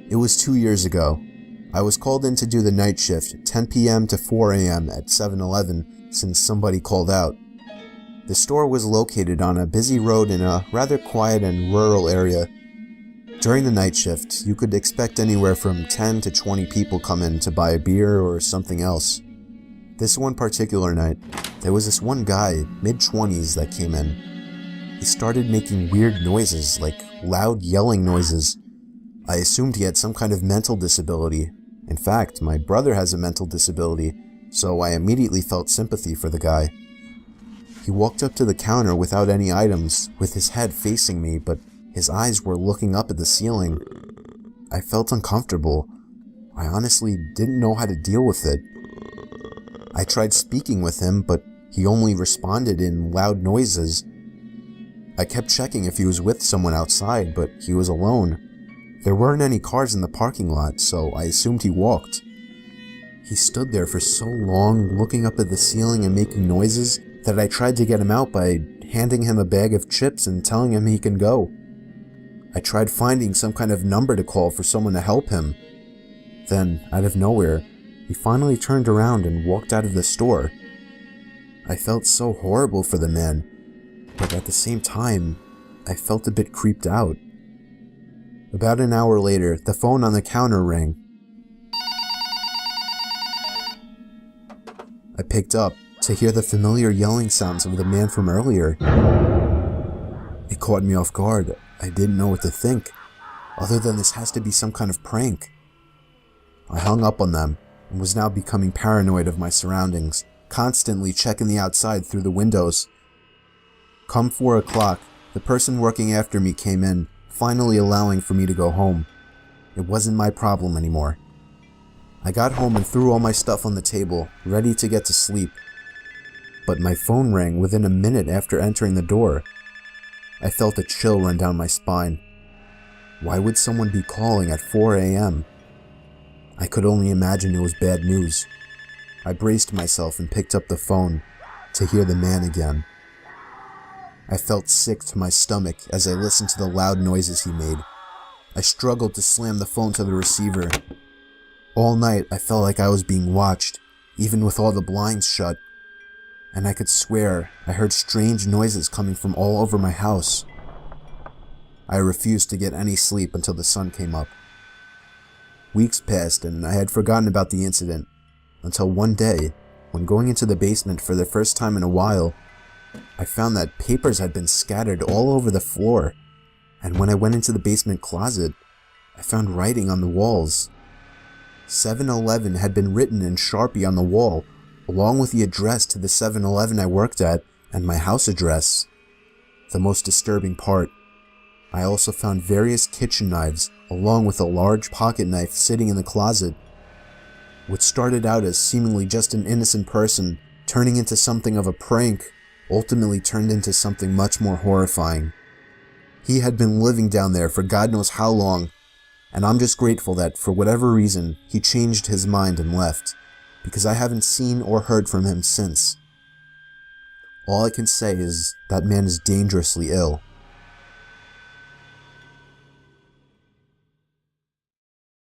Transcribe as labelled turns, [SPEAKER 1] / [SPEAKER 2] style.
[SPEAKER 1] It was 2 years ago. I was called in to do the night shift, 10 p.m. to 4 a.m. at 7-Eleven, since somebody called out. The store was located on a busy road in a rather quiet and rural area. During the night shift, you could expect anywhere from 10 to 20 people come in to buy a beer or something else. This one particular night, there was this one guy, mid-20s, that came in. He started making weird noises, like loud yelling noises. I assumed he had some kind of mental disability. In fact, my brother has a mental disability, so I immediately felt sympathy for the guy. He walked up to the counter without any items, with his head facing me, but his eyes were looking up at the ceiling. I felt uncomfortable. I honestly didn't know how to deal with it. I tried speaking with him, but he only responded in loud noises. I kept checking if he was with someone outside, but he was alone. There weren't any cars in the parking lot, so I assumed he walked. He stood there for so long, looking up at the ceiling and making noises, that I tried to get him out by handing him a bag of chips and telling him he can go. I tried finding some kind of number to call for someone to help him. Then, out of nowhere, he finally turned around and walked out of the store. I felt so horrible for the man, but at the same time, I felt a bit creeped out. About an hour later, the phone on the counter rang. I picked up to hear the familiar yelling sounds of the man from earlier. It caught me off guard. I didn't know what to think, other than this has to be some kind of prank. I hung up on them and was now becoming paranoid of my surroundings, constantly checking the outside through the windows. Come 4 o'clock, the person working after me came in, finally allowing for me to go home. It wasn't my problem anymore. I got home and threw all my stuff on the table, ready to get to sleep. But my phone rang within a minute after entering the door. I felt a chill run down my spine. Why would someone be calling at 4 a.m.? I could only imagine it was bad news. I braced myself and picked up the phone to hear the man again. I felt sick to my stomach as I listened to the loud noises he made. I struggled to slam the phone to the receiver. All night I felt like I was being watched, even with all the blinds shut. And I could swear I heard strange noises coming from all over my house. I refused to get any sleep until the sun came up. Weeks passed and I had forgotten about the incident, until one day, when going into the basement for the first time in a while, I found that papers had been scattered all over the floor, and when I went into the basement closet, I found writing on the walls. 7-Eleven had been written in Sharpie on the wall, along with the address to the 7-Eleven I worked at and my house address. The most disturbing part, I also found various kitchen knives along with a large pocket knife sitting in the closet. What started out as seemingly just an innocent person turning into something of a prank ultimately turned into something much more horrifying. He had been living down there for God knows how long, and I'm just grateful that for whatever reason he changed his mind and left, because I haven't seen or heard from him since. All I can say is that man is dangerously ill.